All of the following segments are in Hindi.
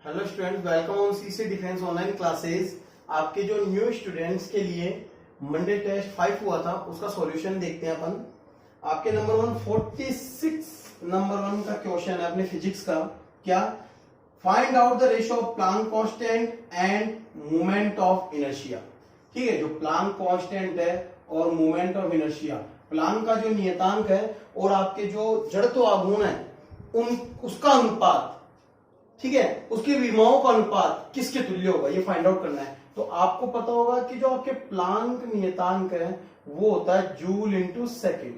Hello students, welcome on CC defence online classes. आपके जो न्यू स्टूडेंट्स के लिए मंडे टेस्ट 5 हुआ था उसका सॉल्यूशन देखते हैं अपन। आपके नंबर 146 नंबर 1 का क्वेश्चन है अपने फिजिक्स का। क्या? Find out the ratio of Planck constant end moment of inertia. ठीक है, जो प्लांक कांस्टेंट है और मोमेंट ऑफ इनर्शिया, प्लांक का जो नियतांक है और आपके जो जड़त्व आघूर्ण है उन उसका अनुपात, ठीक है, उसके विमाओं का अनुपात किसके तुल्य होगा, ये फाइंड आउट करना है। तो आपको पता होगा कि जो आपके प्लांक नियतांक है वो होता है जूल इंटू सेकेंड।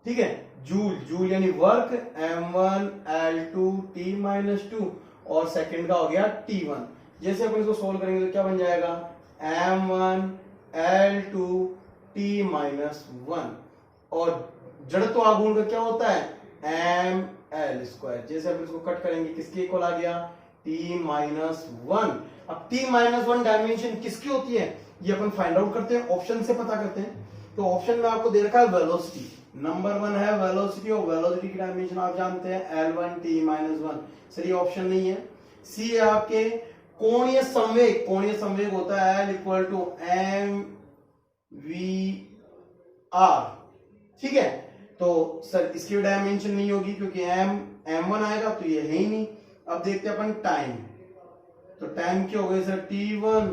ठीक है, जूल जूल यानी वर्क m1 l2 t-2 और सेकेंड का हो गया t1। जैसे अपन इसको सोल्व करेंगे तो क्या बन जाएगा, m1 l2 t-1 और जड़त्व आघूर्ण का क्या होता है ml²। जैसे अपन इसको कट करेंगे किसके इक्वल आ गया, t-1। अब t-1 डायमेंशन किसकी होती है ये अपन फाइंड आउट करते हैं, ऑप्शन से पता करते हैं। तो ऑप्शन में आपको दे रखा है वेलोसिटी, नंबर 1 है वेलोसिटी और वेलोसिटी की डायमेंशन आप जानते हैं L1 t-1। सर ये ऑप्शन नहीं है। सी है आपके कोणीय संवेग, कोणीय संवेग होता है L इक्वल टू mv/r। ठीक है, तो सर इसकी डायमेंशन नहीं होगी क्योंकि m1 आएगा तो ये है ही नहीं। अब देखते हैं अपन टाइम, तो टाइम क्या हो गया सर t1,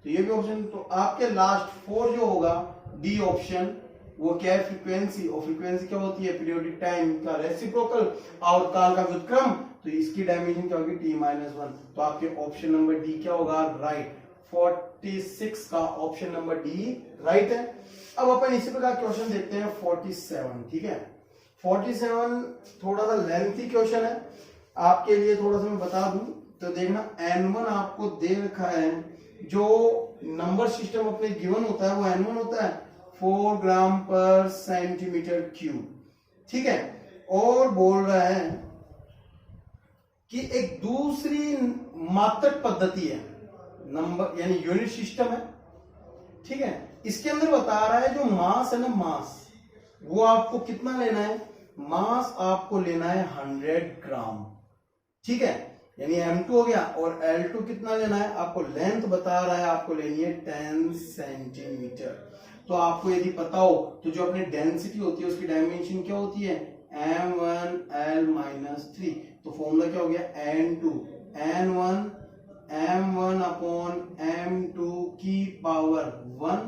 तो ये भी ऑप्शन। तो आपके लास्ट 4 जो होगा डी ऑप्शन, वो क्या है फ्रीक्वेंसी, और फ्रीक्वेंसी क्या होती है पीरियोडिक टाइम का रेसिप्रोकल और काल का व्युत्क्रम, तो इसकी डायमेंशन क्या होगी t-1। तो आपके ऑप्शन नंबर डी क्या होगा, राइट। 46 का ऑप्शन नंबर डी राइट है। अब अपन इसी प्रकार क्वेश्चन देखते हैं 47। ठीक है, 47 थोड़ा सा लेंथी क्वेश्चन है आपके लिए, थोड़ा सा मैं बता दूं तो देखना, n1 आपको दे रखा है, जो नंबर सिस्टम अपने गिवन होता है वो n1 होता है 4 ग्राम पर सेंटीमीटर क्यूब। ठीक है, और बोल रहा है कि एक दूसरी मात्रक पद्धति है, नंबर यानी यूनिट सिस्टम है। ठीक है, इसके अंदर बता रहा है जो मास है ना, मास वो आपको कितना लेना है, मास आपको लेना है 100 ग्राम। ठीक है, यानी m2 हो गया, और l2 कितना लेना है आपको, लेंथ बता रहा है आपको लेनी है 10 सेंटीमीटर। तो आपको यदि पता हो तो जो अपनी डेंसिटी होती है उसकी डायमेंशन क्या होती है m1l-3। तो फॉर्मूला क्या हो गया n1 m1 अपॉन m2 की पावर 1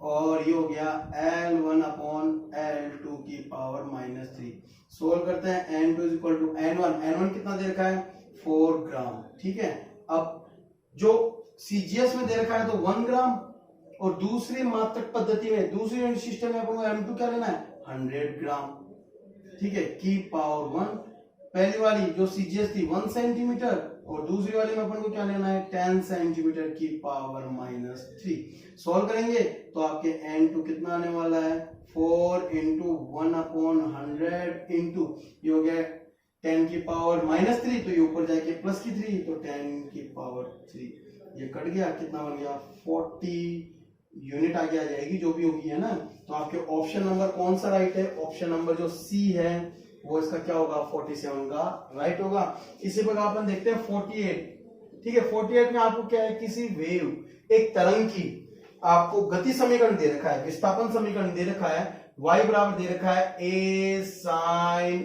और ये हो गया l1 अपॉन l2 की पावर -3। सोल्व करते हैं, n2 इक्वल टू n1 कितना दे रखा है 4 ग्राम। ठीक है, अब जो सीजीएस में दे रखा है तो 1 ग्राम, और दूसरी मात्रक पद्धति में दूसरी यूनिट सिस्टम में अपन को m2 क्या लेना है 100 ग्राम। ठीक है, की पावर 1। पहली वाली जो सीजीएस थी 1 सेंटीमीटर और दूसरी वाली में अपन को क्या लेना है 10 सेंटीमीटर की पावर -3। सॉल्व करेंगे तो आपके n2 कितना आने वाला है 4 इंटू 1 अपॉन 100 इंटू ये हो गया 10 की पावर -3, तो ये ऊपर जाके प्लस की 3, तो 10 की पावर 3 ये कट गया, कितना बन गया 40 यूनिट आगे आ जाएगी जो भी होगी, है ना। तो आपके ऑप्शन नंबर कौन सा राइट है, ऑप्शन नंबर जो सी है वो इसका क्या होगा 47 का राइट होगा। इसी प्रकार अपन देखते हैं 48। ठीक है, 48 में आपको क्या है, किसी वेव, एक तरंग की आपको गति समीकरण दे रखा है, विस्थापन समीकरण दे रखा है, y बराबर दे रखा है a sin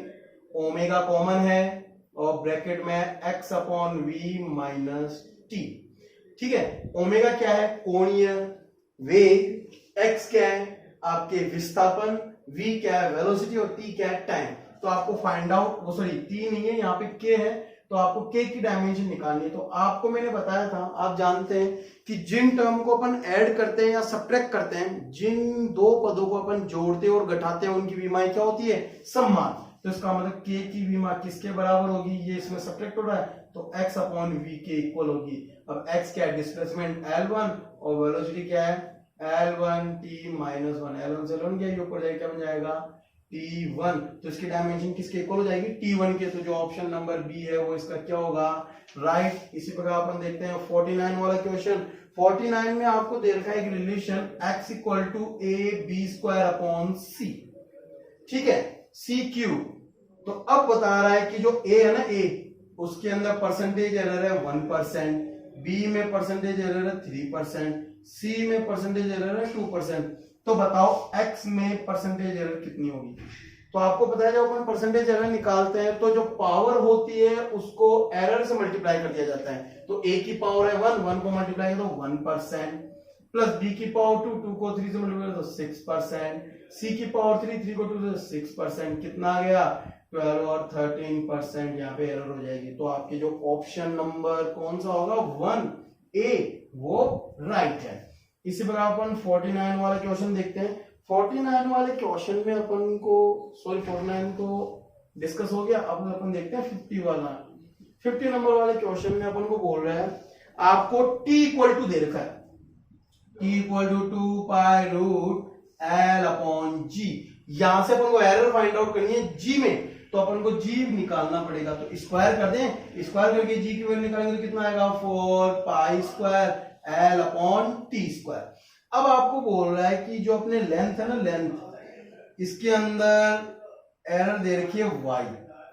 ओमेगा कॉमन है और ब्रैकेट में x upon v minus T. ठीक है, ओमेगा क्या है कोणीय वेग, x क्या है आपके विस्थापन, v क्या है वेलोसिटी और t क्या है टाइम। तो आपको फाइंड आउट, वो सॉरी t नहीं है यहाँ पे k है, तो आपको k की डायमेंशन निकालनी है। तो आपको मैंने बताया था, आप जानते हैं कि जिन टर्म को अपन ऐड करते हैं या सब्ट्रैक्ट करते हैं, जिन दो पदों को अपन जोड़ते और घटाते हैं उनकी विमाएं क्या होती है सम्मान। तो इसका मतलब k की विमा किसके बराबर होगी, ये इसमें सब्ट्रैक्ट हो रहा है तो x अपॉन v के इक्वल होगी। अब x क्या है डिस्प्लेसमेंट L1 और वेलोसिटी क्या है L1 t-1, L1 से L1 गया, ऊपर जाएगा क्या बन जाएगा t1। तो इसकी डायमेंशन किसके इक्वल हो जाएगी t1 के, तो जो ऑप्शन नंबर बी है वो इसका क्या होगा राइट। इसी प्रकार अपन देखते हैं 49 वाला क्वेश्चन। 49 में आपको दे रखा है relation x equal to ab² upon c। ठीक है, सी क्यू। तो अब बता रहा है कि जो ए है ना, ए उसके अंदर परसेंटेज एरर है 1%, बी में परसेंटेज एरर है 3%, सी में परसेंटेज एरर है 2%। तो बताओ एक्स में परसेंटेज एरर कितनी होगी। तो आपको पता है जब अपन परसेंटेज एरर निकालते हैं तो जो पावर होती है उसको एरर से मल्टीप्लाई कर दिया जाता है। तो ए की पावर है 1 को मल्टीप्लाई करो 1%, प्लस बी की पावर 2 को 3 से मल्टीप्लाई करो तो 6%, सी की पावर 3 को 2 से 6%, कितना आ गया 12 और 13%। यहाँ पे एरर हो जाएगी। तो आपके जो ऑप्शन नंबर कौन सा होगा 1A वो राइट है। इसी प्रकार अपन 49 वाला क्वेश्चन देखते हैं। 49 वाले क्वेश्चन में अपन को 49 तो डिस्कस हो गया। अब अपन देखते हैं 50 वाला। 50 नंबर वाले क्वेश्चन में अपन को बोल रहा है आपको t इक्वल टू दे रखा है, t equal to 2 pi root L upon G। यहां से अपन को एरर फाइंड आउट करनी है g में, तो अपन को g निकालना पड़ेगा। तो स्क्वायर कर दें, स्क्वायर करके g की वैल्यू निकालेंगे तो कितना आएगा 4 pi square L upon T square. अब आपको बोल रहा है कि जो अपने लेंथ है ना, लेंथ इसके अंदर एरर दे रखी है y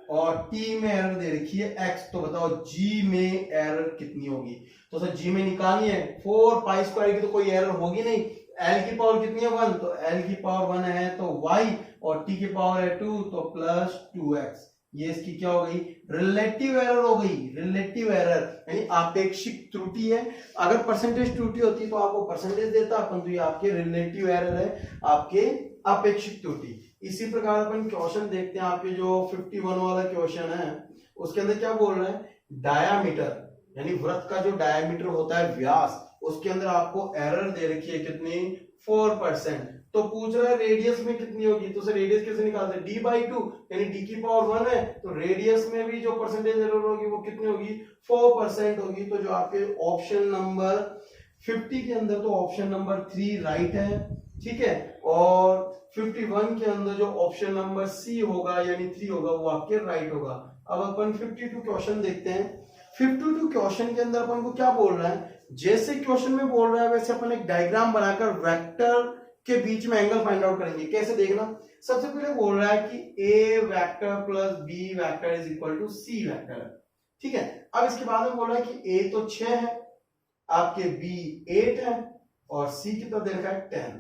और t में एरर दे रखी है x। तो बताओ g में एरर कितनी होगी। तो सर g में निकालनी है 4 पाई स्क्वायर की तो कोई एरर होगी नहीं। l की पावर कितनी है 1, तो l की पावर 1 है तो y, और t की पावर है 2 तो प्लस 2x। ये इसकी क्या हो गई रिलेटिव एरर हो गई। रिलेटिव एरर यानी आपेक्षिक त्रुटि है। अगर परसेंटेज त्रुटि होती तो आपको परसेंटेज देता, परंतु ये आपके रिलेटिव एरर है, आपके आपेक्षिक त्रुटि। इसी प्रकार अपन क्वेश्चन देखते हैं। आपके जो 51 वाला क्वेश्चन है उसके अंदर क्या बोल रहे हैं डायामीटर यानी वृत्त का जो डायामीटर होता है व्यास, उसके अंदर आपको एरर दे रखी है कितनी 4%। तो पूछ रहा है रेडियस में कितनी होगी। तो सर रेडियस कैसे निकालते हैं d/2 यानी d की पावर 1 है तो रेडियस में भी जो परसेंटेज एरर होगी वो कितनी होगी 4% होगी। तो जो आपके ऑप्शन नंबर 50 के अंदर तो ऑप्शन नंबर 3 राइट है, ठीक है। और 51 के अंदर जो ऑप्शन नंबर सी होगा यानी 3 होगा वो आपके राइट होगा। अब अपन 52 क्वेश्चन देखते हैं। 52 क्वेश्चन के अंदर अपन को क्या बोल रहा है, जैसे क्वेश्चन में बोल रहा है वैसे अपन एक डायग्राम बनाकर वेक्टर के बीच में एंगल फाइंड आउट करेंगे। कैसे देखना, सबसे पहले बोल रहा है कि a vector plus b vector is equal to c vector, ठीक है। अब इसके बाद में बोल रहा है कि a तो 6 है, आपके b 8 है और c कितना दे रखा है 10,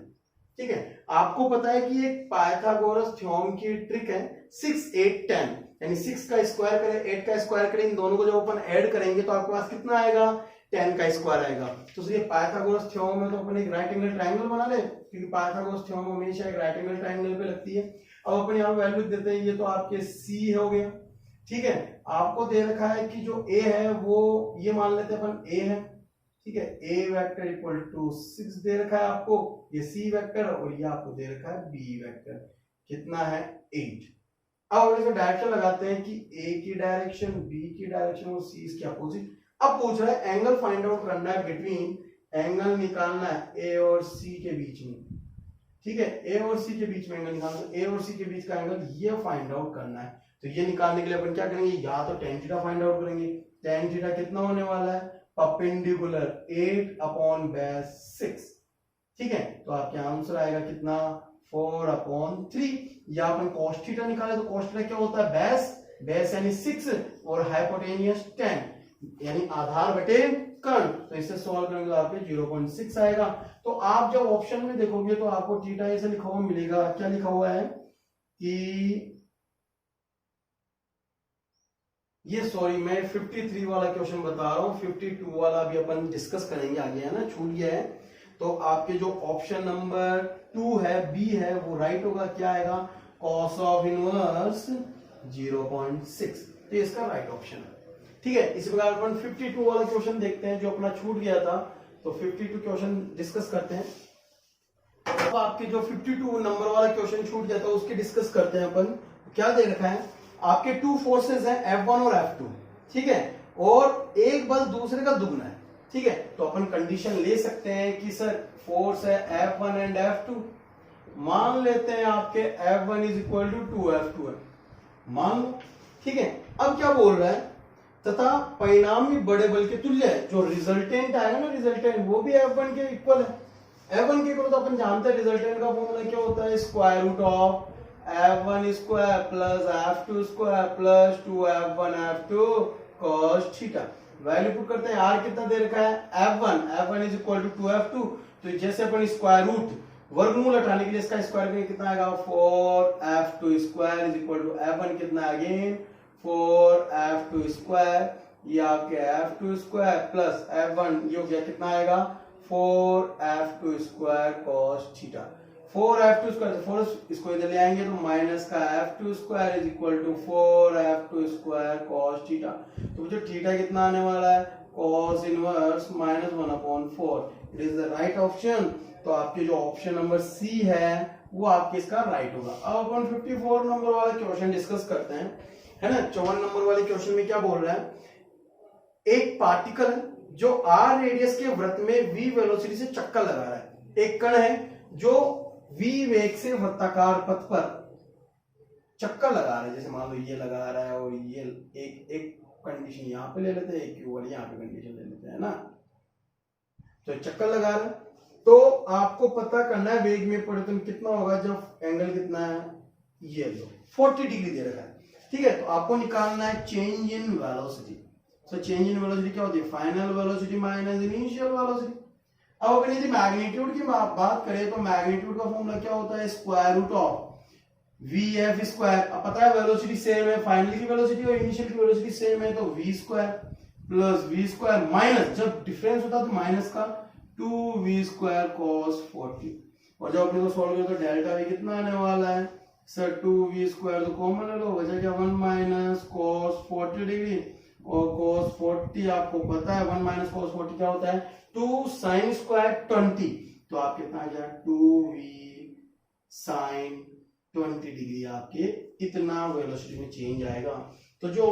ठीक है। आपको पता है कि एक पाइथागोरस थ्योरम की ट्रिक है 6 8 10 यानी 6 का स्क्वायर करें 8 का स्क्वायर करें, इन दोनों को जब अपन ऐड करेंगे तो आपके पास कितना आएगा 10 का स्क्वायर आएगा। तो ये पाइथागोरस थ्योरम है तो अपन एक राइट एंगल ट्रायंगल बना ले, क्योंकि पाइथागोरस थ्योरम हमेशा एक राइट एंगल ट्रायंगल पे लगती है। अब अपन यहाँ वैल्यू देते हैं, ये तो आपके c हो गया, ठीक है। आपको दे रखा है कि जो a है वो ये मान लेते हैं अपन a है, ठीक है। a वेक्टर इक्वल टू 6 दे रखा है आपको, ये c वेक्टर और ये आपको दे रखा है b वेक्टर, कितना है 8। अब इसमें डायरेक्शन लगाते हैं कि a की डायरेक्शन b की डायरेक्शन और c इसके अपोजिट। अब पूछ रहा है एंगल फाइंड आउट करना है बिटवीन, एंगल निकालना है a और c के बीच में, ठीक है। a और c के बीच में एंगल निकालना है, a और c के बीच का एंगल ये फाइंड आउट करना है। तो ये निकालने के लिए अपन क्या करेंगे, या तो tan थीटा फाइंड आउट करेंगे। tan थीटा कितना होने वाला है परपेंडिकुलर 8 अपॉन बेस 6, ठीक है। तो आपके आंसर आएगा कितना 4 अपॉन 3। या अपन cos थीटा निकाले तो cos थीटा क्या होता है बेस, बेस यानी 6 और हाइपोटेनियस 10 यानी आधार बटे कर्ण। तो इससे सॉल्व करेंगे तो आपके 0.6 आएगा। तो आप जब ऑप्शन में देखोगे तो आपको थीटा ऐसे लिखा हुआ मिलेगा, क्या लिखा हुआ है कि ये, सॉरी मैं 53 वाला क्वेश्चन बता रहा हूं, 52 वाला भी अपन डिस्कस करेंगे आगे, है ना, छूट गया है। तो आपके जो ऑप्शन नंबर 2 है बी है वो राइट होगा। क्या आएगा cos ऑफ इनवर्स 0.6, तो इसका राइट ऑप्शन है, ठीक है। इसी प्रकार अपन 52 वाला क्वेश्चन देखते हैं जो अपना छूट गया था। तो 52 क्वेश्चन डिस्कस करते हैं। अब आपके जो 52 नंबर वाला क्वेश्चन छूट गया था उसके डिस्कस करते हैं अपन। क्या दे रखा है, आपके 2 फोर्सेस हैं F1 और F2, ठीक है, और एक बल दूसरे का दुगना है, ठीक है। तो अपन कंडीशन ले सकते हैं कि सर फोर्स है F1 एंड F2, मान लेते हैं आपके F1 is equal to 2F2 है, मान लो, ठीक है। अब क्या बोल रहा है, तथा परिणामी बड़े बल के तुल्य है। जो रिजल्टेंट आएगा ना, रिजल्टेंट वो भी F1 के इक्वल है। F1 के इक्वल तो अपन जानते हैं रिजल्टेंट का फॉर्मूला क्या होता है, square root of F1 square plus F2 square plus 2F1 F2 cos theta. Value put करते हैं, r कितना दे रखा है f1 is equal to 2f2। तो जैसे अपन स्क्वायर रूट वर्गमूल हटाने के लिए इसका स्क्वायर करेंगे कितना आएगा 4f2 square is equal to f1 कितना अगेन 4f2 स्क्वायर, ये आपके f2 स्क्वायर प्लस f1 ये हो गया कितना आएगा 4f2 square cos theta. 4f2 square 4 इसको इधर ले आएंगे तो माइनस का f2 square is equal to 4f2 square cos theta. तो जो थीटा कितना आने वाला है cos inverse -1/4। It is the right option. तो आपके जो ऑप्शन नंबर सी है वो आपके इसका राइट होगा। अब अपन 54 नंबर वाला क्वेश्चन डिस्कस करते हैं, है ना। 54 नंबर वाले क्वेश्चन में क्या बोल रहा है, एक पार्टिकल जो r रेडियस के वृत्त में v वेलोसिटी से चक्कर लगा रहा है। एक कण है जो v वेग से वृत्ताकार पथ पर चक्कर लगा रहा है, जैसे मान लो ये लगा रहा है और ये एक कंडीशन यहाँ पे ले लेते हैं, एक वाली यहाँ पे कंडीशन ले लेते हैं ना। तो चक्कर लगा रहा है तो आपको पता करना है वेग में परिवर्तन कितना होगा जब एंगल कितना है, ये लो 40 डिग्री दे रखा है, ठीक है। तो आपको निकालना है चेंज इन वेलोसिटी। तो चेंज इन वेलोसिटी क्या होती है, final velocity minus initial velocity. अब अगर यदि मैग्नीट्यूड की बात करें तो मैग्नीट्यूड का फॉर्मूला क्या होता है, square root of V F square. अब पता है वेलोसिटी सेम है, फाइनल की वेलोसिटी और इनिशियल की वेलोसिटी सेम है, तो V square plus V square minus, जब डिफरेंस होता है तो माइनस का 2v स्क्वायर cos 40। और जब अपने को सॉल्व करें तो डेल्टा v कितना आने वाला है सर 2v स्क्वायर तो कॉमन है, बचा क्या 1 माइनस cos 40 डिग्री, और cos 40 आपको पता है 1 माइनस cos 40 क्या होता है 2 sin स्क्वायर 20। तो आप कितना आ गया 2v sin 20 डिग्री, आपके इतना वेलोसिटी में चेंज आएगा। तो जो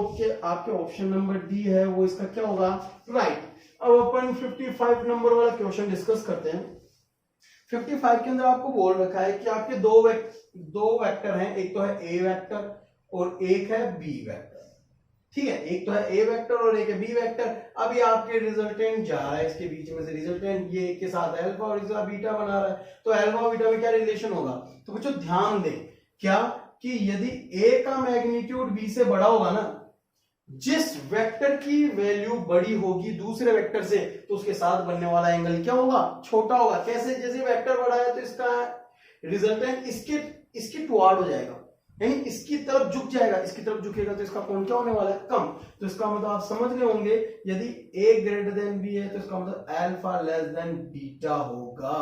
आपके ऑप्शन नंबर डी है वो इसका क्या होगा राइट। अब अपन 55 नंबर वाला क्वेश्चन डिस्कस करते हैं। 55 के अंदर आपको बोल रखा है कि आपके दो वेक्टर हैं, एक तो है ए वेक्टर और एक है बी वेक्टर, ठीक है। एक तो है ए वेक्टर और एक है बी वेक्टर। अब ये आपके रिजल्टेंट जा रहा है, इसके बीच में से रिजल्टेंट ये एक के साथ अल्फा और इसका बीटा बना रहा है, तो अल्फा और बीटा में क्या रिलेशन होगा। तो बच्चों ध्यान दें क्या कि यदि ए का मैग्नीट्यूड बी से बड़ा होगा ना, जिस वेक्टर की वैल्यू बड़ी होगी दूसरे वेक्टर से, तो उसके साथ बनने वाला एंगल क्या होगा छोटा होगा। कैसे, जैसे वेक्टर बड़ा है तो इसका रिजल्टेंट इसके टुवार्ड हो जाएगा, यानी इसकी तरफ झुक जाएगा, इसकी तरफ झुकेगा तो इसका कोण क्या होने वाला है कम। तो इसका मतलब आप समझ रहे होंगे यदि a ग्रेटर देन b है तो इसका मतलब अल्फा लेस देन बीटा होगा,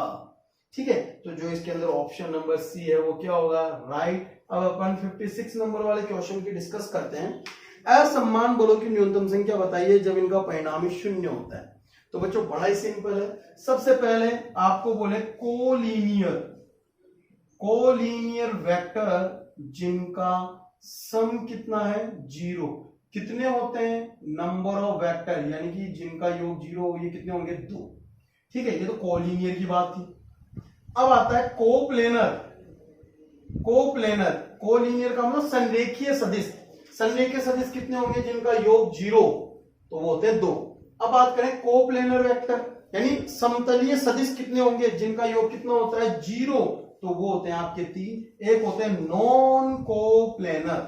ठीक है। तो जो इसके अंदर ऑप्शन नंबर सी है वो क्या होगा राइट। अब अपन 56 नंबर वाले क्वेश्चन की डिस्कस करते हैं। असमान बलों की न्यूनतम संख्या बताइए जब इनका परिणामी शून्य होता है। तो बच्चों बड़ा ही सिंपल है। सबसे पहले आपको बोले कोलीनियर वेक्टर जिनका सम कितना है 0। कितने होते हैं नंबर ऑफ वेक्टर, यानी कि जिनका योग 0 हो, ये कितने होंगे 2, ठीक है। ये तो कोलीनियर की बात थी। अब आता है कोप्लेनर। कोलीनियर का मतलब संरेखीय सदिश। संरेखीय सदिश कितने होंगे जिनका योग 0, तो वो होते हैं 2। अब बात करें कोप्लेनर वेक्टर, यानी समतलीय सदिश कितने होंगे जिनका योग कितना होता है 0, तो वो होते हैं आपके 3। एक होते हैं नॉन कोप्लेनर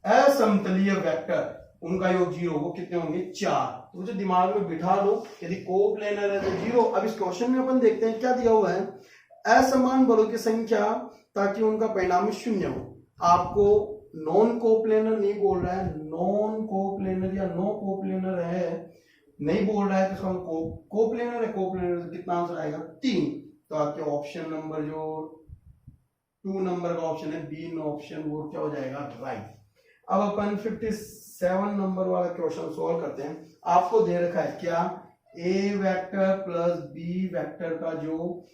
असमतलीय वेक्टर, उनका योग 0, वो कितने होंगे 4। तो मुझे दिमाग में बिठा लो, यदि कोप्लेनर है तो 0। अब इस क्वेश्चन में अपन देखते हैं क्या दिया हुआ है, असमान बलों की संख्या ताकि उनका परिणामी शून्य हो। आपको नॉन कोप्लेनर नहीं बोल रहा है, नॉन कोप्लेनर या नो कोप्लेनर है नहीं बोल रहा है, तो इसका कोप्लेनर है। कोप्लेनर तो कितना आंसर आएगा 3। तो आपके ऑप्शन नंबर जो 2 नंबर का ऑप्शन है बी ऑप्शन, वो क्या हो जाएगा राइट। अब अपन 57 नंबर वाला क्वेश्चन सॉल्व करते हैं। आपको दे रखा है क्या ए वेक्टर प्लस बी वेक्टर का जो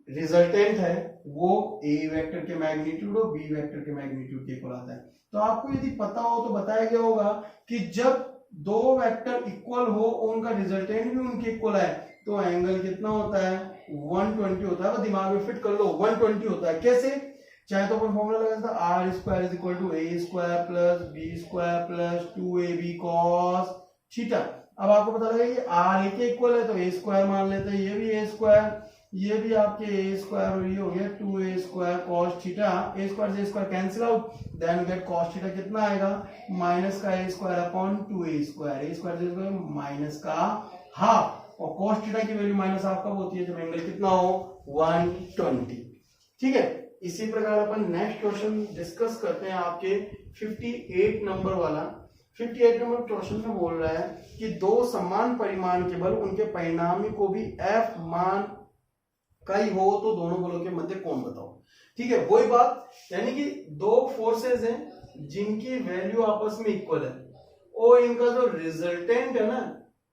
रिजल्टेंट है वो ए वेक्टर के मैग्नीट्यूड और बी वेक्टर के मैग्नीट्यूड के इक्वल आता है। तो आपको यदि पता हो तो बताया गया होगा कि जब दो वेक्टर इक्वल हो उनका रिजल्टेंट भी उनके इक्वल है तो एंगल कितना होता है 120 होता है। तो दिमाग में फिट कर लो 120 होता है। कैसे, चाहे तो अपन फॉर्मूला लगा सकते R square is equal to A square plus B square plus 2ab cos theta. अब आपको पता लगा कि आर ए के इक्वल है तो ए स्क्वायर मान लेते हैं, ये भी ए स्क्वायर ये भी आपके ए स्क्वायर और ये हो गया 2a² cos theta, a square से square cancel out, then get cos theta कितना आएगा माइनस का a square upon 2a square, a square से स्क्वायर माइनस का हाफ, और cos थीटा की वैल्यू माइनस हाफ कब होती है जब एंगल कितना हो 120। ठीक है, इसी प्रकार अपन नेक्स्ट क्वेश्चन डिस्कस करते हैं आपके 58 नंबर वाला। 58 नंबर क्वेश्चन में बोल रहा है कि दो समान परिमाण के बल उनके परिणामी को भी F मान का ही हो तो दोनों बलों के मध्य कोण बताओ। ठीक है, वही बात, यानी कि दो फोर्सेस हैं जिनकी वैल्यू आपस में इक्वल है और इनका जो रिजल्टेंट है ना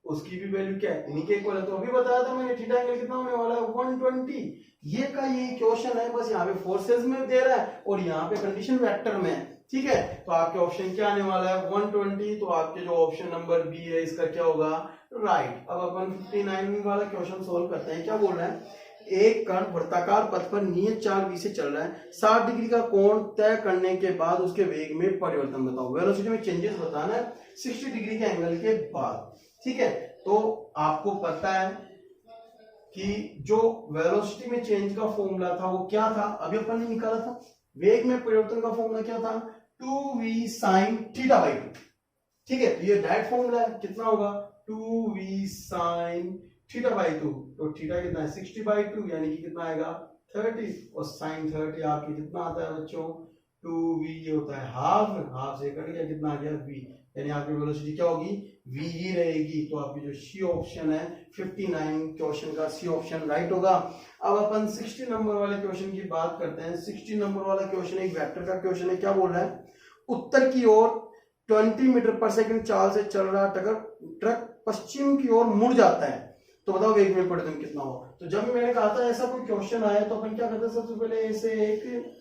उसकी भी वैल्यू क्या है, इन्हीं के इक्वल है। तो अभी बताया था मैंने थीटा एंगल कितना होने वाला है 120। ये का ये क्वेश्चन है, बस यहाँ पे फोर्सेस में दे रहा है और यहाँ पे कंडीशन वेक्टर में है। ठीक है, तो आपके ऑप्शन क्या आने वाला है 120, तो आपके जो ऑप्शन नंबर बी है इसका क्या होगा राइट। अब अपन 59 वाला क्वेश्चन सोल्व करते हैं। क्या बोल रहा है, एक कण वृत्ताकार पथ पर नियत चाल v से चल रहा है, 60 डिग्री का कोण तय करने के बाद उसके वेग में परिवर्तन बताओ। वेलोसिटी में चेंजेस बताना है 60 डिग्री के एंगल के बाद। ठीक है, तो आपको पता है कि जो वेलोसिटी में चेंज का फॉर्मूला था वो क्या था, अभी अपन ने निकाला था। वेग में परिवर्तन का फॉर्मूला क्या था 2v sin थीटा बाई 2। ठीक है, तो ये डायरेक्ट फॉर्मूला है, कितना होगा 2v sin थीटा बाई 2, तो थीटा कितना है 60/2 यानी कि कितना आएगा 30, और sin 30 आपके कितना आता है बच्चों 2v, ये होता है हाफ से कट गया कितना आ गया v, यानी आपकी वेलोसिटी क्या होगी v ही रहेगी। तो आपकी जो सी ऑप्शन है 59 क्वेश्चन का सी ऑप्शन राइट होगा। अब अपन 60 नंबर वाले क्वेश्चन की बात करते हैं। 60 नंबर वाला क्वेश्चन एक वेक्टर का क्वेश्चन है। क्या बोल रहा है, उत्तर की ओर 20 मीटर पर सेकंड चाल से चल रहा ट्रक पश्चिम की ओर मुड़ जाता है, तो बताओ वेग में परिवर्तन कितना हो। तो जब मैंने कहा था ऐसा कोई क्वेश्चन आया तो अपन क्या करते हैं, सबसे पहले ऐसे एक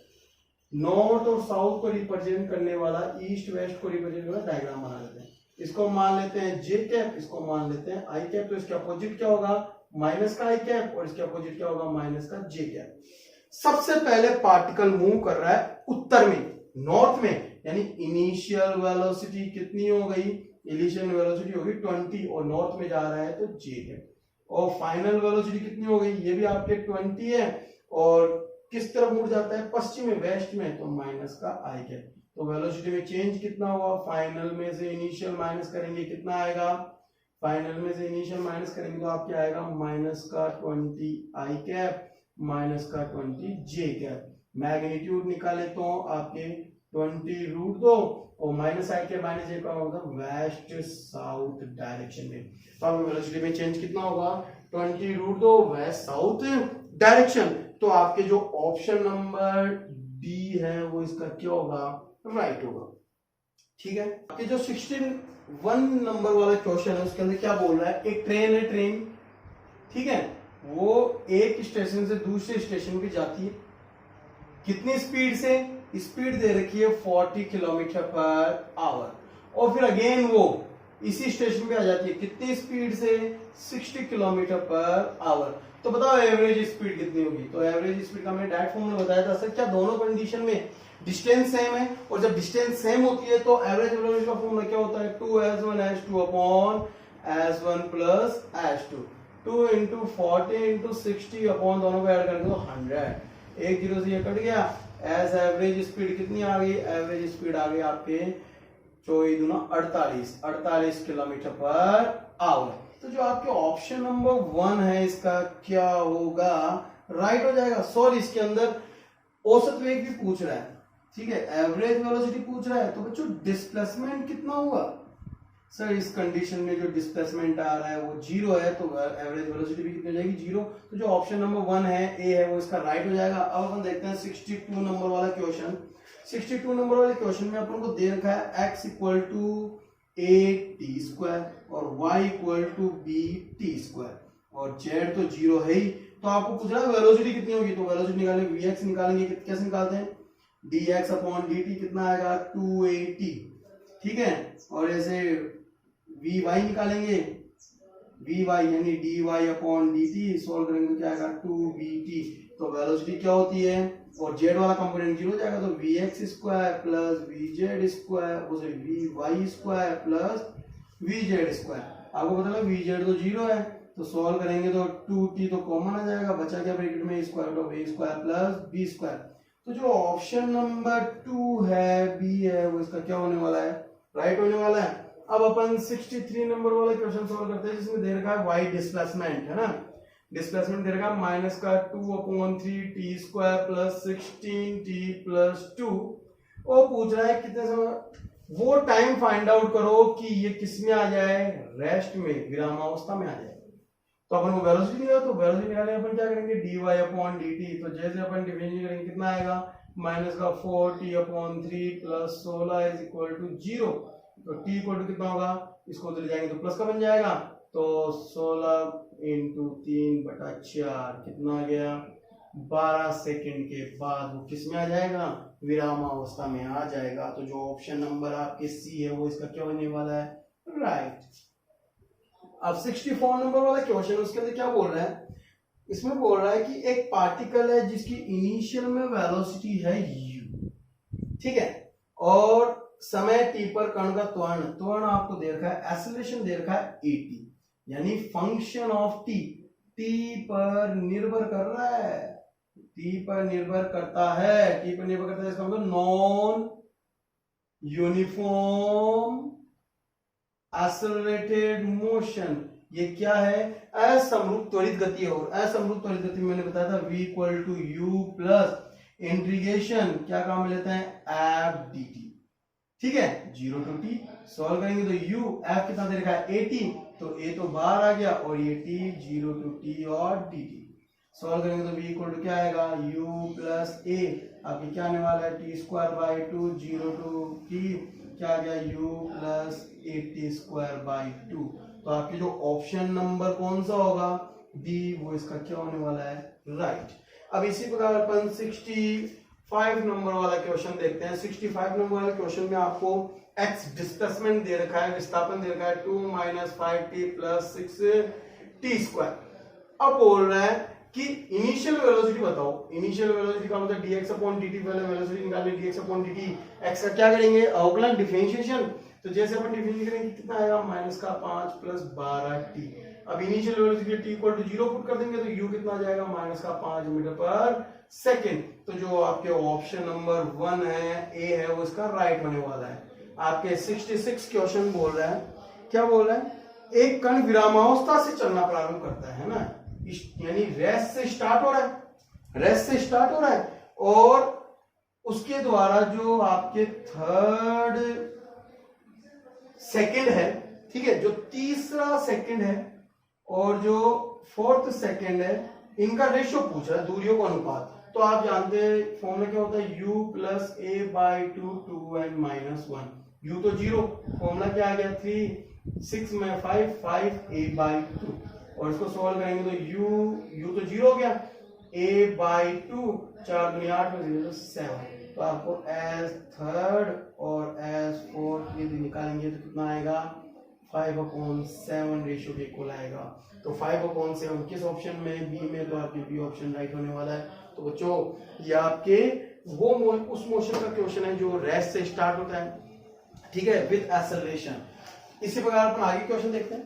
नॉर्थ और साउथ को रिप्रेजेंट करने वाला, ईस्ट वेस्ट को रिप्रेजेंट करने वाला डायग्राम बना लेते हैं। इसको मान लेते हैं जे कैप, इसको मान लेते हैं आई कैप, तो इसके अपोजिट क्या होगा माइनस का आई कैप और इसके अपोजिट क्या होगा माइनस का जे कैप। सबसे पहले पार्टिकल मूव कर रहा है उत्तर में, नॉर्थ में, यानी इनिशियल वेलोसिटी कितनी हो गई, इनिशियल वेलोसिटी होगी 20 और नॉर्थ में जा रहा है तो जे कैप, और फाइनल वेलोसिटी कितनी हो गई ये भी आपके 20 है, और किस तरफ मुड़ जाता है पश्चिम में वेस्ट में, तो माइनस का आई कैप। तो वेलोसिटी में चेंज कितना हुआ, फाइनल में से इनिशियल माइनस करेंगे कितना आएगा, फाइनल में से इनिशियल माइनस करेंगे तो आपके आएगा माइनस का 20 आई कैप माइनस का 20 जे कैप। मैग्नीट्यूड निकाले तो आपके 20√2 और माइनस आई कैप माइनस जे का होगा वेस्ट साउथ डायरेक्शन में। तो आपकी वेलोसिटी में चेंज कितना होगा 20√2 वेस्ट साउथ डायरेक्शन। तो आपके जो ऑप्शन नंबर डी है वो इसका क्या होगा राइट होगा। ठीक है, आपके जो 61 नंबर वाला क्वेश्चन है उसके अंदर क्या बोल रहा है, एक ट्रेन है, ट्रेन ठीक है, वो एक स्टेशन से दूसरे स्टेशन पे जाती है, कितनी स्पीड से, स्पीड दे रखी है 40 किलोमीटर पर आवर, और फिर अगेन वो इसी स्टेशन पे आ जाती है कितनी स्पीड से 60 किलोमीटर पर आवर। तो बताओ एवरेज स्पीड कितनी होगी। तो एवरेज स्पीड का मैंने डायरेक्ट फॉर्मूला बताया था। सर क्या दोनों कंडीशन में डिस्टेंस सेम है, और जब डिस्टेंस सेम होती है तो एवरेज वेलोसिटी का फॉर्मूला क्या होता है 2s1 s2 upon s1 plus s2, 2 into 40 into 60 upon दोनों को ऐड करेंगे तो 100, एक जीरो से ये कट गया। एस एवरेज स्पीड कितनी आ गई, एवरेज स्पीड आ गई आपके 48 किलोमीटर पर आवर। तो जो आपके ऑप्शन नंबर 1 है इसका क्या होगा राइट हो जाएगा। सॉरी, इसके अंदर औसत वेग भी पूछ रहा है, ठीक है, एवरेज वेलोसिटी पूछ रहा है, तो बच्चों डिस्प्लेसमेंट कितना हुआ। सर इस कंडीशन में जो डिस्प्लेसमेंट आ रहा है वो 0 है, तो एवरेज वेलोसिटी भी कितनी हो जाएगी 0। तो जो ऑप्शन नंबर 1 है ए है वो इसका राइट हो जाएगा। अब अपन देखते हैं 62 नंबर वाला क्वेश्चन। 62 नंबर वाले क्वेश्चन में अपन को दे रखा है x equal to a t square और y equal to b t square, और z तो 0 है ही। तो आपको पूछ रहा है वेलोसिटी कितनी होगी, तो वेलोसिटी निकालेंगे vx निकालेंगे, कैसे निकालते हैं dx अपॉन dt कितना आएगा 2at, ठीक है, और ऐसे vy निकालेंगे, vy यानी dy अपॉन dt सोल्व करेंगे तो क्या आएगा 2bt। तो वेलोसिटी क्या होती है, और z वाला कंपोनेंट 0 हो जाएगा, तो vx square plus vz square vy square plus vz square. आपको पता है vz तो 0 है, तो सॉल्व करेंगे तो 2t तो कॉमन आ जाएगा, बचा क्या ब्रैकेट में square root of a square plus b square. तो जो ऑप्शन नंबर 2 है बी है वो इसका क्या होने वाला है, राइट होने वाला है। अब अपन 63 नंबर वाला क्वेश्चन सॉल्व करते हैं जिसमें दे रखा है y डिस्प्लेसमेंट है ना, डिस्प्लेसमेंट दे रखा है माइनस का 2/3t square plus 16t plus 2 और पूछ रहा है कितने समय, वो टाइम फाइंड आउट करो कि ये किस में आ जाए, रेस्ट में, विरामावस्था में आ जाए। तो अपन को वेलोसिटी निकाला, तो वेलोसिटी निकालने अपन क्या करेंगे dy/dt, तो जैसे अपन डिफरेंशिएट करेंगे कितना आएगा माइनस का 4t/3 plus 16 is equal to 0। तो t इक्वल टू कितना होगा, इसको उधर जाएंगे तो प्लस का बन जाएगा, तो 16 इंटू 3/4 कितना आ गया, 12 सेकंड के बाद वो किस में आ जाएगा, विरामावस्था में आ जाएगा। तो जो ऑप्शन नंबर आपके सी है वो इसका क्या होने वाला है, राइट। अब 64 नंबर वाला क्वेश्चन, उसके अंदर क्या बोल रहा है, इसमें बोल रहा है कि एक पार्टिकल है जिसकी इनिशियल में वेलोसिटी है u, ठीक है, और समय t पर कण का त्वरण आपको दे रखा है, एक्सेलरेशन दे रखा है at, यानी फंक्शन ऑफ t पर निर्भर कर रहा है, t पर निर्भर करता है, t पर निर्भर करता है, इसका मतलब नॉन यूनिफॉर्म एक्सेलरेटेड मोशन। ये क्या है, असमरूप त्वरित गति। और असमरूप त्वरित गति मैंने बताया था v equal to U plus integration क्या काम में लेते हैं f dt, ठीक है, 0 टू t। सॉल्व करेंगे तो u f कितना दे रखा है 80, तो a तो बाहर आ गया और ये t 0 टू t और dt। सॉल्व करेंगे तो v इक्वल टू क्या आएगा u प्लस a, आपकी क्या आने वाला है t square by 2 0 to t क्या आ गया u प्लस 80 स्क्वायर बाई 2। तो आपके जो ऑप्शन नंबर कौन सा होगा, बी, वो इसका क्या होने वाला है, राइट। अब इसी प्रकार अपन 65 नंबर वाला क्वेश्चन देखते हैं। 65 नंबर वाले क्वेश्चन में आपको x डिस्प्लेसमेंट दे रखा है, विस्थापन दे रखा है 2 - 5t प्लस 6t स्क्वायर। अब बोल रहा है कि इनिशियल वेलोसिटी बताओ, इनिशियल वेलोसिटी का मतलब dx/dt, पहले वेलोसिटी निकालनी dx/dt, x का क्या करेंगे अवकलन डिफरेंशिएशन, तो जैसे अपन डिफरेंशिएट करेंगे कितना आएगा माइनस का 5 प्लस 12t। अब initial velocity t equal to 0 put कर देंगे तो u कितना आ जाएगा माइनस का 5 मीटर पर सेकंड। तो जो आपके ऑप्शन नंबर 1 है ए है वो इसका राइट होने वाला है। आपके 66 क्वेश्चन बोल रहा है, क्या बोल रहा है, एक कण विरामावस्था से चलना प्रारंभ करता है ना, यानी रेस्ट से स्टार्ट हो रहा है, रेस्ट से स्टार्ट हो रहा है, और उसके द्वारा जो आपके थर्ड सेकंड है, ठीक है, जो तीसरा सेकंड है और जो फोर्थ सेकंड है, इनका रेशियो पूछ रहा है, दूरियों का अनुपात। तो आप जानते हैं फॉर्मूला क्या होता है, u plus a by 2 2n minus 1, u तो 0, फॉर्मूला क्या आ गया 3 6 में 5 5a बाई 2, और इसको सॉल्व करेंगे तो u तो 0 हो गया, a बाई 2 4 दूनी 8 में 0 7। तो आपको एज थर्ड और एज फोर्थ यदि निकालेंगे तो कितना आएगा 5/7 रेशियो के इक्वल आएगा। तो 5/7 किस ऑप्शन में, बी में, तो आपके बी ऑप्शन राइट होने वाला है। तो बच्चों ये आपके वो उस मोशन का क्वेश्चन है जो रेस्ट से स्टार्ट होता है, ठीक है, विद एक्सेलरेशन। इसी प्रकार अपन आगे क्वेश्चन देखते हैं।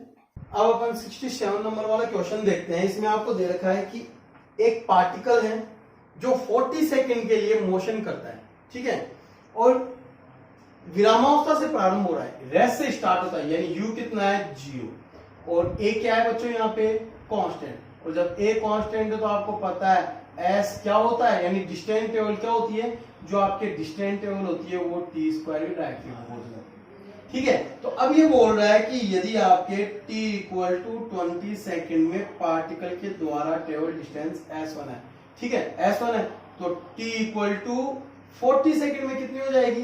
अब अपन 67 नंबर वाला क्वेश्चन देखते हैं। इसमें आपको दे रखा है कि एक पार्टिकल है जो 40 सेकंड के लिए मोशन करता है, ठीक है, और विरामावस्था से प्रारंभ हो रहा है, रेस्ट से स्टार्ट होता है, यानी u कितना है 0, और a क्या है बच्चों यहाँ पे कांस्टेंट, और जब a कांस्टेंट है तो आपको पता है s क्या होता है, यानी डिस्टेंस टेबल क्या होती है, जो आपके डिस्टेंस टेबल होती है वो t स्क्वायर की डायरेक्टली प्रोपोर्शनल है, ठीक है। तो अब ये बोल रहा है कि यदि आपके t इक्वल टू 20 सेकंड में पार्टिकल के द्वारा ट्रेवल डिस्टेंस s1 है, ठीक है, s1 है, तो t इक्वल टू 40 सेकंड में कितनी हो जाएगी,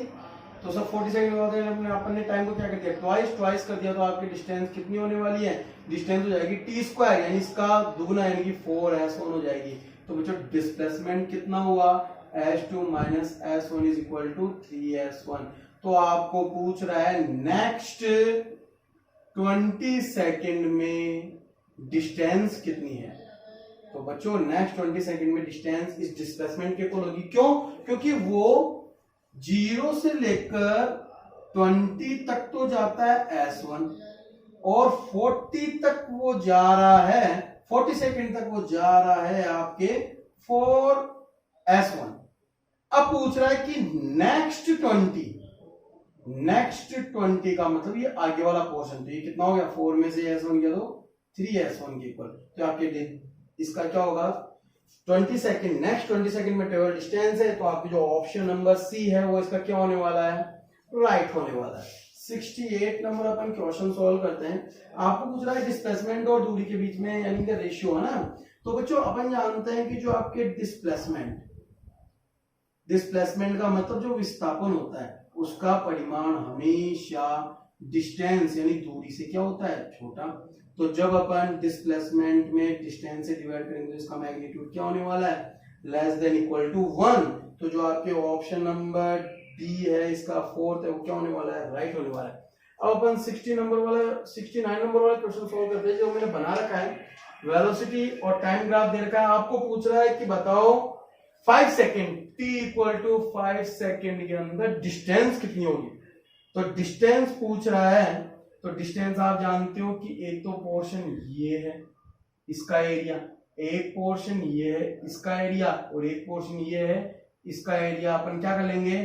तो सब 40 सेकंड में अपन ने टाइम को क्या कर दिया, ट्वाइस कर दिया, तो आपकी डिस्टेंस कितनी होने वाली है, डिस्टेंस हो जाएगी t स्क्वायर, यानी इसका दुगना यानी कि 4s1 हो जाएगी। तो बच्चों डिस्प्लेसमेंट कितना हुआ, s2 minus s1 is equal to 3s1। तो आपको पूछ रहा है नेक्स्ट 20 सेकंड में डिस्टेंस कितनी है। तो बच्चों नेक्स्ट 20 सेकंड में डिस्टेंस इस डिस्प्लेसमेंट के इक्वल होगी, क्यों, क्योंकि वो 0 से लेकर 20 तक तो जाता है s1, और 40 तक वो जा रहा है, 40 सेकंड तक वो जा रहा है आपके 4s1। अब पूछ रहा है कि नेक्स्ट 20 का मतलब ये आगे वाला पोर्शन, तो ये कितना हो गया, 4 में से s1 गया तो 3s1 के इक्वल, तो आपके इसका क्या होगा 20 सेकंड, नेक्स्ट 20 सेकंड में ट्रेवल डिस्टेंस है, तो आपकी जो ऑप्शन नंबर सी है वो इसका क्या होने वाला है, राइट होने वाला है। 68 नंबर अपन क्वेश्चन सॉल्व करते हैं। आपको पूछ रहा है डिस्प्लेसमेंट और दूरी के बीच में यानी कि रेशियो है ना, तो बच्चों अपन जानते हैं कि जो आपके डिस्प्लेसमेंट का मतलब जो विस्थापन होता है उसका परिमाण हमेशा डिस्टेंस यानी दूरी से क्या होता है, छोटा। तो जब अपन डिस्प्लेसमेंट में डिस्टेंस से डिवाइड करेंगे तो इसका मैग्नीट्यूड क्या होने वाला है, लेस देन इक्वल टू 1। तो जो आपके ऑप्शन नंबर डी है इसका फोर्थ है वो क्या होने वाला है, राइट होने वाला है। अब अपन 69 नंबर वाला क्वेश्चन सॉल्व करते हैं जो मैंने बना रखा है। वेलोसिटी और टाइम ग्राफ दे रखा है, आपको पूछ रहा है कि बताओ 5 second t equal to 5 second के अंदर डिस्टेंस कितनी होगी। तो डिस्टेंस पूछ रहा है, तो डिस्टेंस आप जानते हो कि एक तो पोर्शन ये है इसका एरिया, एक पोर्शन ये है इसका एरिया, और एक पोर्शन ये है इसका एरिया। अपन क्या कर लेंगे,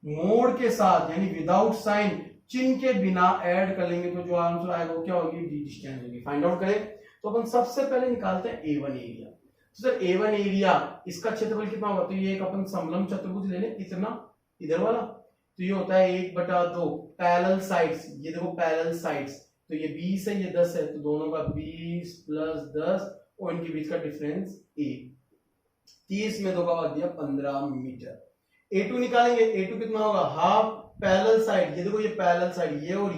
मोड के साथ यानी विदाउट साइन, चिन्ह के बिना ऐड कर लेंगे, तो जो आंसर आएगा वो क्या होगी, डी डिस्टेंस होगी। फाइंड आउट करें तो अपन सबसे पहले निकालते हैं A1 एरिया। तो सर A1 एरिया इसका क्षेत्रफल कितना होगा, तो ये एक अपन समलंब चतुर्भुज ले लें, इतना इधर वाला, तो ये होता है 1/2 पैरेलल साइड्स, ये देखो पैरेलल साइड्स, तो ये 20 है ये 10 है, तो दोनों का 20 प्लस 10 और इनके बीच का डिफरेंस 1, 30 में 2 का भाग दिया 15 मीटर। A2 निकालेंगे, A2 कितना होगा, हाफ पैरेलल साइड, ये देखो ये पैरेलल साइड, ये और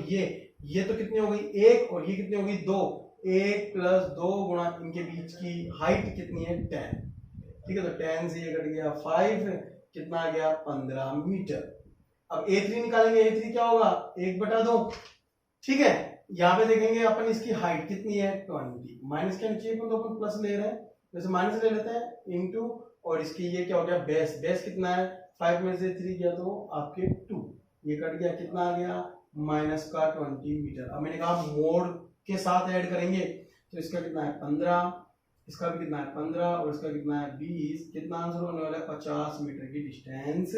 ये तो कितनी हो गई 1 और ये कितनी हो गई 2, 1 प्लस 2 गुणा इनके बीच की हाइट कितनी है 10, ठीक है। तो 10 से ये कट गया 5, कितना आ गया 15 मीटर। अब A3 निकालेंगे, A3 क्या होगा 1/2, ठीक है। यहाँ पे देखेंगे अपन इसकी हाइट कितनी है 20, माइनस के नीचे तो अपन प्लस ले रहे हैं, जैसे माइनस ले लेते हैं इनटू, और इसकी ये क्या हो गया बेस कितना है 5 में से 3 गया तो आपके 2, ये कट गया कितना आ गया माइनस का 20 मीटर। अब मैंने कहा मोड के साथ ऐड करेंगे तो इसका कितना है 15, इसका भी कितना है 15 और इसका कितना है 20, कितना आंसर होने वाला है 50 मीटर की डिस्टेंस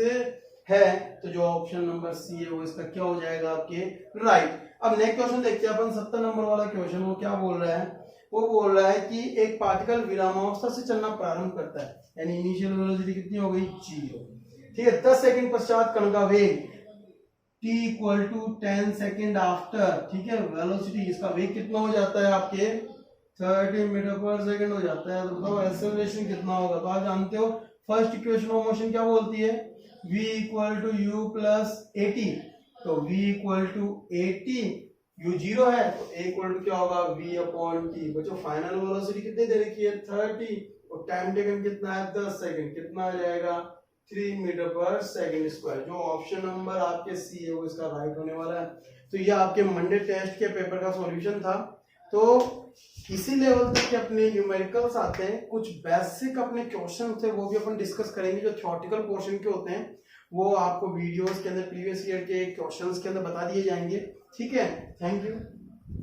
है। तो जो ऑप्शन नंबर सी है वो इसका क्या हो जाएगा आपके राइट। अब नेक्स्ट क्वेश्चन देखते हैं अपन 70 नंबर वाला क्वेश्चन, वो क्या बोल रहा है, वो बोल रहा है कि एक पार्टिकल विरामावस्था से चलना प्रारंभ करता है, यानी इनिशियल वेलोसिटी कितनी हो गई 0, ठीक है। 10 सेकंड पश्चात कण का वेग t equal to 10 second after, ठीक है। वेलोसिटी इसका वेग कितना हो जाता है आपके 30 मीटर पर सेकेंड हो जाता है, तो बताओ एक्सेलरेशन कितना होगा। तो आप जानते हो फर्स्ट इक्वेशन ऑफ मोशन क्या बोलती है, v equal to u plus 80, तो v इक्वल टू 80, u 0 है तो a इक्वल टू क्या होगा v अपॉन t। बच्चों फाइनल वेलोसिटी कितनी दे रखी है 30 और टाइम टेकन कितना है 10 सेकंड, कितना आ जाएगा 3 मीटर पर सेकंड स्क्वायर। जो ऑप्शन नंबर आपके सी है वो इसका राइट होने वाला है। तो ये आपके मंडे टेस्ट के पेपर का सॉल्यूशन था। तो इसी लेवल तक के अपने न्यूमेरिकल्स आते हैं, कुछ बेसिक अपने क्वेश्चन थे वो भी अपन डिस्कस करेंगे जो थ्योरेटिकल पोर्शन के होते हैं, वो आपको वीडियोस के अंदर प्रीवियस ईयर के क्वेश्चंस के अंदर बता दिए जाएंगे, ठीक है। Thank you.